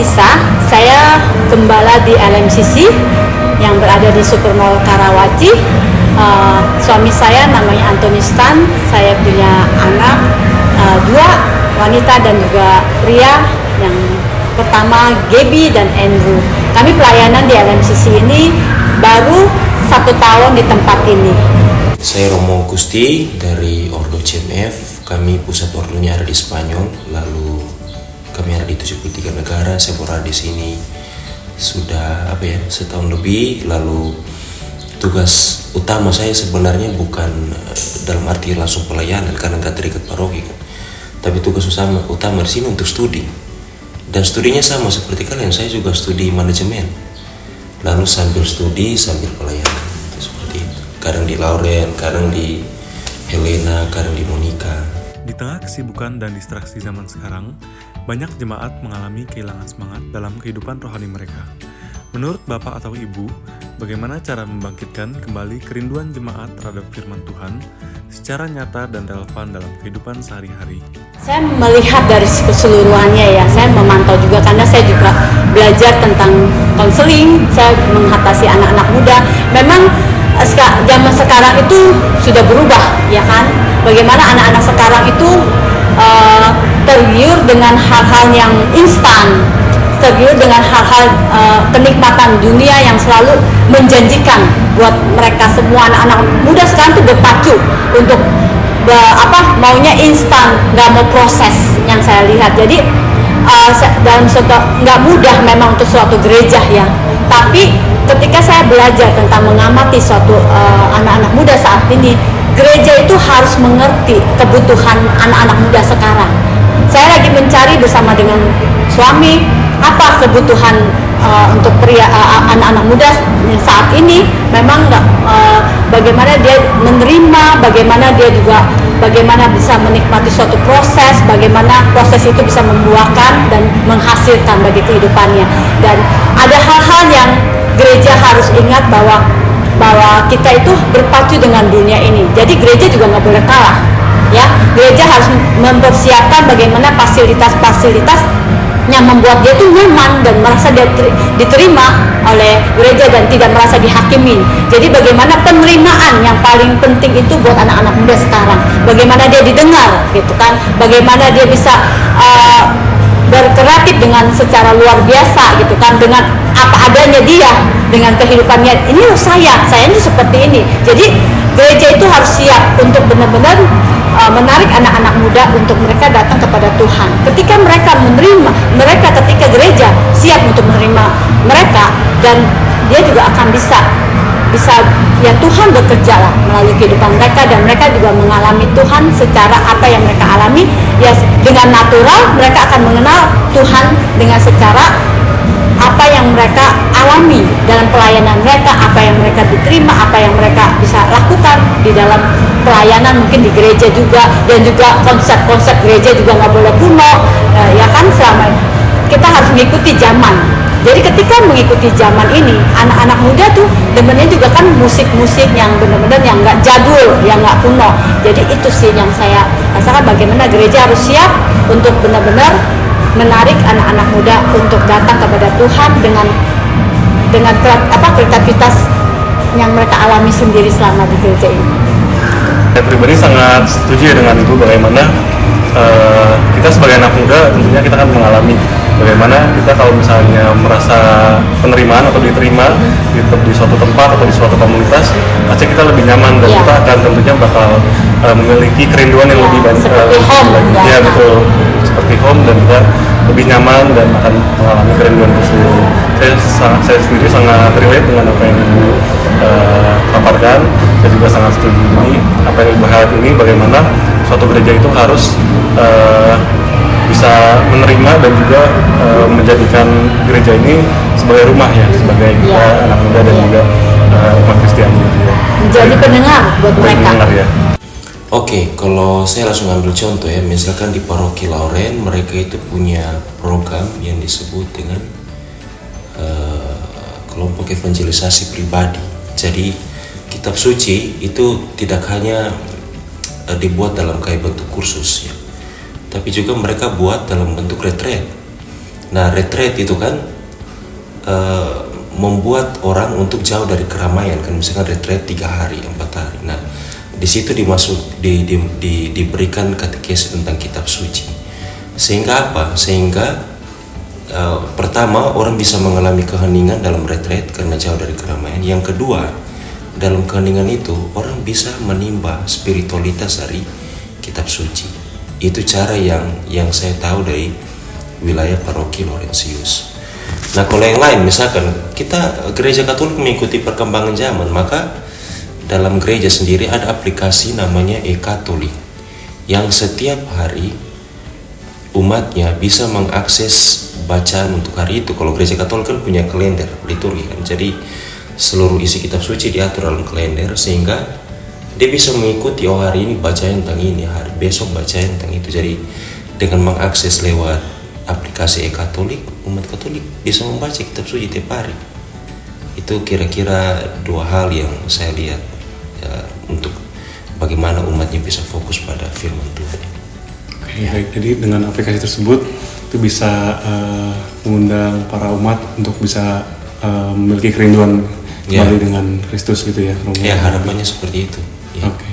Lisa, saya gembala di LMCC yang berada di Supermall Karawaci. Suami saya namanya Anthony Stan, saya punya anak dua, wanita dan juga pria. Yang pertama Gaby dan Andrew. Kami pelayanan di LMCC ini baru 1 tahun di tempat ini. Saya Romo Gusti dari Ordo CMF. Kami pusat ordonya ada di Spanyol, lalu kami ada di 73 negara. Saya berada di sini sudah setahun lebih. Lalu tugas utama saya sebenarnya bukan dalam arti langsung pelayanan karena nggak terikat paroki kan. Tapi tugas utama di sini untuk studi. Dan studinya sama seperti kalian, saya juga studi manajemen. Lalu sambil studi sambil pelayanan seperti itu. Kadang di Lauren, kadang di Helena, kadang di Monica. Di tengah kesibukan dan distraksi zaman sekarang, banyak jemaat mengalami kehilangan semangat dalam kehidupan rohani mereka. Menurut Bapak atau Ibu, bagaimana cara membangkitkan kembali kerinduan jemaat terhadap firman Tuhan secara nyata dan relevan dalam kehidupan sehari-hari? Saya melihat dari keseluruhannya ya, saya memantau juga karena saya juga belajar tentang konseling, saya mengatasi anak-anak muda. Memang zaman sekarang itu sudah berubah ya kan, bagaimana anak-anak sekarang itu tergiur dengan hal-hal yang instan, tergiur dengan hal-hal kenikmatan dunia yang selalu menjanjikan buat mereka semua. Anak-anak muda sekarang tuh berpacu untuk maunya instan, nggak mau proses yang saya lihat. Jadi dalam nggak mudah memang untuk suatu gereja ya, tapi ketika saya belajar tentang mengamati suatu anak-anak muda saat ini, gereja itu harus mengerti kebutuhan anak-anak muda sekarang. Saya lagi mencari bersama dengan suami apa kebutuhan untuk pria anak-anak muda saat ini. Memang bagaimana dia menerima, bagaimana bisa menikmati suatu proses, bagaimana proses itu bisa membuahkan dan menghasilkan bagi kehidupannya. Dan ada hal-hal yang gereja harus ingat bahwa kita itu berpacu dengan dunia ini. Jadi gereja juga nggak boleh kalah. Ya, gereja harus mempersiapkan bagaimana fasilitas-fasilitas yang membuat dia tuh nyaman dan merasa dia diterima oleh gereja dan tidak merasa dihakimin. Jadi bagaimana penerimaan yang paling penting itu buat anak-anak muda sekarang. Bagaimana dia didengar gitu kan. Bagaimana dia bisa berkreatif dengan secara luar biasa gitu kan, dengan apa adanya dia, dengan kehidupannya. Ini loh saya ini seperti ini. Jadi gereja itu harus siap untuk benar-benar menarik anak-anak muda untuk mereka datang kepada Tuhan. Ketika mereka ketika gereja siap untuk menerima mereka, dan dia juga akan bisa ya Tuhan bekerja lah melalui kehidupan mereka, dan mereka juga mengalami Tuhan secara apa yang mereka alami ya, dengan natural mereka akan mengenal Tuhan dengan secara apa yang mereka alami dalam pelayanan mereka, apa yang mereka diterima, apa yang mereka bisa lakukan di dalam pelayanan mungkin di gereja juga. Dan juga konsep-konsep gereja juga nggak boleh kuno ya kan, selama kita harus mengikuti zaman. Jadi ketika mengikuti zaman ini, anak-anak muda tuh demennya juga kan musik-musik yang benar-benar yang nggak jadul, yang nggak kuno. Jadi itu sih yang saya rasakan, bagaimana gereja harus siap untuk benar-benar menarik anak-anak muda untuk datang kepada Tuhan dengan kreativitas yang mereka alami sendiri selama di gereja ini. Saya pribadi sangat setuju dengan Ibu bagaimana kita sebagai anak muda tentunya kita akan mengalami bagaimana kita kalau misalnya merasa penerimaan atau diterima di suatu tempat atau di suatu komunitas, pasti kita lebih nyaman dan kita akan tentunya bakal memiliki kerinduan yang lebih banyak. Seperti home. Ya betul, seperti home, dan juga lebih nyaman dan akan mengalami kerinduan itu sendiri. Saya sendiri sangat relate dengan apa yang Ibu paparkan. Saya juga sangat setuju ini apa yang Ibu highlight ini, bagaimana suatu gereja itu harus bisa menerima dan juga menjadikan gereja ini sebagai rumah ya, sebagai kita anak muda dan juga umat Kristiani gitu ya. Menjadi pendengar buat mereka. Pendengar, ya. Oke, kalau saya langsung ambil contoh ya, misalkan di Paroki Lauren mereka itu punya program yang disebut dengan kelompok evangelisasi pribadi. Jadi kitab suci itu tidak hanya dibuat dalam kayak bentuk kursus ya, tapi juga mereka buat dalam bentuk retreat. Nah, retreat itu kan membuat orang untuk jauh dari keramaian kan, misalkan retreat 3 hari 4 hari. Nah, di situ diberikan katekesi tentang kitab suci. Sehingga apa? Sehingga pertama, orang bisa mengalami keheningan dalam retreat karena jauh dari keramaian. Yang kedua, dalam keheningan itu orang bisa menimba spiritualitas dari kitab suci. Itu cara yang saya tahu dari wilayah paroki Laurentius. Nah, kalau yang lain, misalkan kita gereja Katolik mengikuti perkembangan zaman, maka dalam gereja sendiri ada aplikasi namanya e-Katolik yang setiap hari umatnya bisa mengakses bacaan untuk hari itu. Kalau gereja Katolik kan punya kalender liturgi kan, jadi seluruh isi kitab suci diatur dalam kalender sehingga dia bisa mengikuti, oh hari ini bacaan tentang ini, hari besok bacaan tentang itu. Jadi dengan mengakses lewat aplikasi e-Katolik, umat Katolik bisa membaca kitab suci tiap hari. Itu kira-kira 2 hal yang saya lihat ya, untuk bagaimana umatnya bisa fokus pada firman Tuhan. Oke, baik. Jadi dengan aplikasi tersebut itu bisa mengundang para umat untuk bisa memiliki kerinduan kembali dengan Kristus gitu ya. Ya, harapannya seperti itu. Ya. Oke.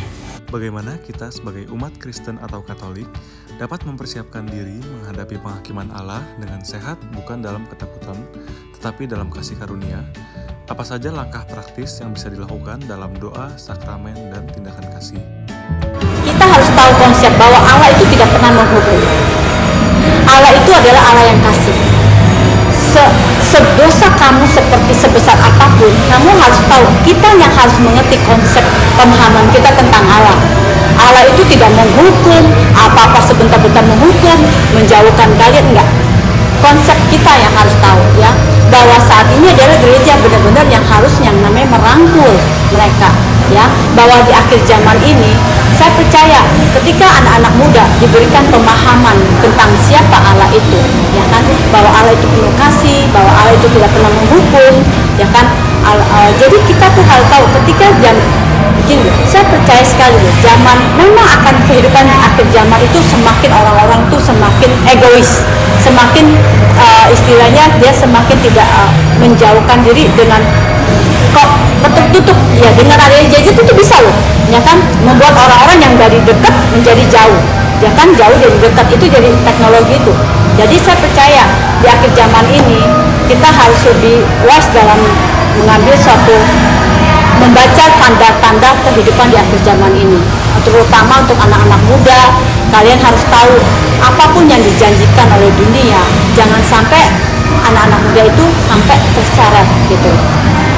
Bagaimana kita sebagai umat Kristen atau Katolik dapat mempersiapkan diri menghadapi penghakiman Allah dengan sehat, bukan dalam ketakutan, tetapi dalam kasih karunia? Apa saja langkah praktis yang bisa dilakukan dalam doa, sakramen, dan tindakan kasih? Kita harus tahu konsep bahwa Allah itu tidak pernah menghukum. Allah itu adalah Allah yang kasih. Sedosa kamu seperti sebesar apapun, kamu harus tahu, kita yang harus mengerti konsep pemahaman kita tentang Allah. Allah itu tidak menghukum, apa-apa sebentar-bentar menghukum, menjauhkan kalian, enggak. Konsep kita yang harus tahu ya, bahwa saat ini adalah gereja benar-benar yang harus yang namanya merangkul mereka ya, bahwa di akhir zaman ini saya percaya ketika anak-anak muda diberikan pemahaman tentang siapa Allah itu ya kan, bahwa Allah itu penuh kasih, bahwa Allah itu tidak pernah menghukum ya kan. Jadi kita tuh harus tahu ketika begini, saya percaya sekali zaman memang akan kehidupan akhir zaman itu semakin orang-orang tuh semakin egois, semakin istilahnya dia semakin tidak menjauhkan diri dengan kok tertutup ya, dengan adanya gadget itu bisa loh ya kan, membuat orang-orang yang dari dekat menjadi jauh ya kan, jauh dari dekat itu jadi teknologi itu. Jadi saya percaya di akhir zaman ini kita harus lebih wise dalam mengambil suatu, membaca tanda-tanda kehidupan di akhir zaman ini, terutama untuk anak-anak muda. Kalian harus tahu apapun yang dijanjikan oleh dunia, jangan sampai anak-anak muda itu sampai terseret gitu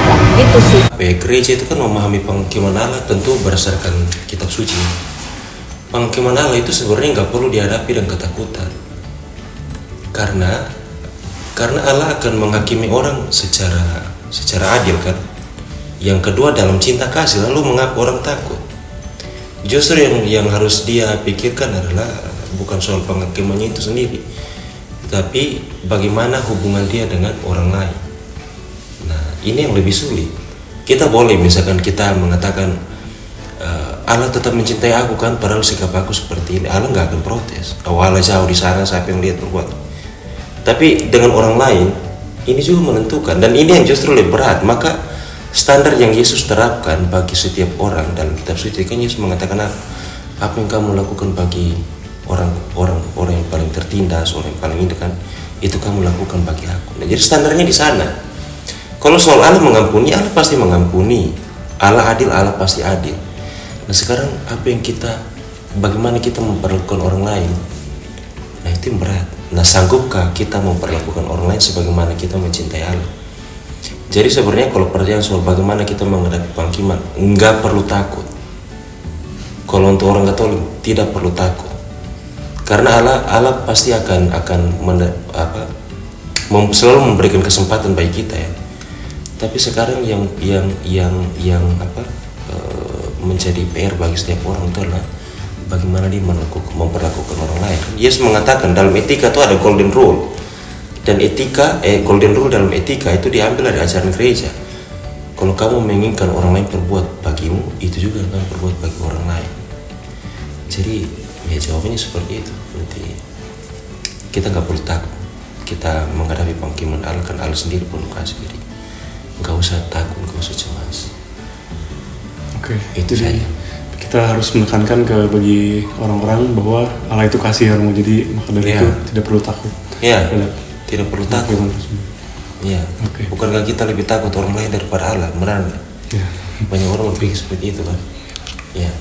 ya, gitu sih. Gereja itu kan memahami penghakiman Allah tentu berdasarkan kitab suci. Penghakiman Allah itu sebenarnya nggak perlu dihadapi dengan ketakutan, karena Allah akan menghakimi orang secara adil kan. Yang kedua dalam cinta kasih, lalu mengapa orang takut? Justru yang harus dia pikirkan adalah bukan soal penghakimannya itu sendiri, tapi bagaimana hubungan dia dengan orang lain. Nah, ini yang lebih sulit. Kita boleh misalkan kita mengatakan Allah tetap mencintai aku kan, padahal sikap aku seperti ini. Allah nggak akan protes. Oh, Allah jauh di sana, siapa yang lihat berbuat. Tapi dengan orang lain ini juga menentukan, dan ini yang justru lebih berat. Maka standar yang Yesus terapkan bagi setiap orang dalam kitab suci kan, Yesus mengatakan apa yang kamu lakukan bagi orang yang paling tertindas, orang yang paling indah kan, itu kamu lakukan bagi aku. Nah, jadi standarnya di sana. Kalau soal Allah mengampuni, Allah pasti mengampuni. Allah adil, Allah pasti adil. Nah, sekarang bagaimana kita memperlakukan orang lain? Nah, itu yang berat. Nah, sanggupkah kita memperlakukan orang lain sebagaimana kita mencintai Allah? Jadi sebenarnya kalau pertanyaan soal bagaimana kita menghadapi penghakiman, enggak perlu takut. Kalau untuk orang Katolik tidak perlu takut, karena Allah pasti akan selalu memberikan kesempatan bagi kita ya. Tapi sekarang yang menjadi PR bagi setiap orang itu adalah bagaimana dia memperlakukan orang lain. Yesus mengatakan dalam etika itu ada golden rule. Dan golden rule dalam etika itu diambil dari ajaran gereja. Kalau kamu menginginkan orang lain berbuat bagimu, itu juga kamu berbuat bagi orang lain. Jadi ya jawabannya seperti itu. Berarti kita nggak perlu takut. kita menghadapi penghakiman Allah, kan Allah sendiri pun kasih. Jadi nggak usah takut, nggak usah cemas. Oke, Itu jadi saja. kita harus menekankan bagi orang-orang bahwa Allah itu kasihanmu, jadi maka dari Iya. itu tidak perlu takut. Ya, terhadap tidak perlu takut. penghakiman tersebut. Ya, Oke. bukankah kita lebih takut orang lain daripada Allah? Benar nggak? Ya. Banyak orang berpikir seperti itu kan. Ya.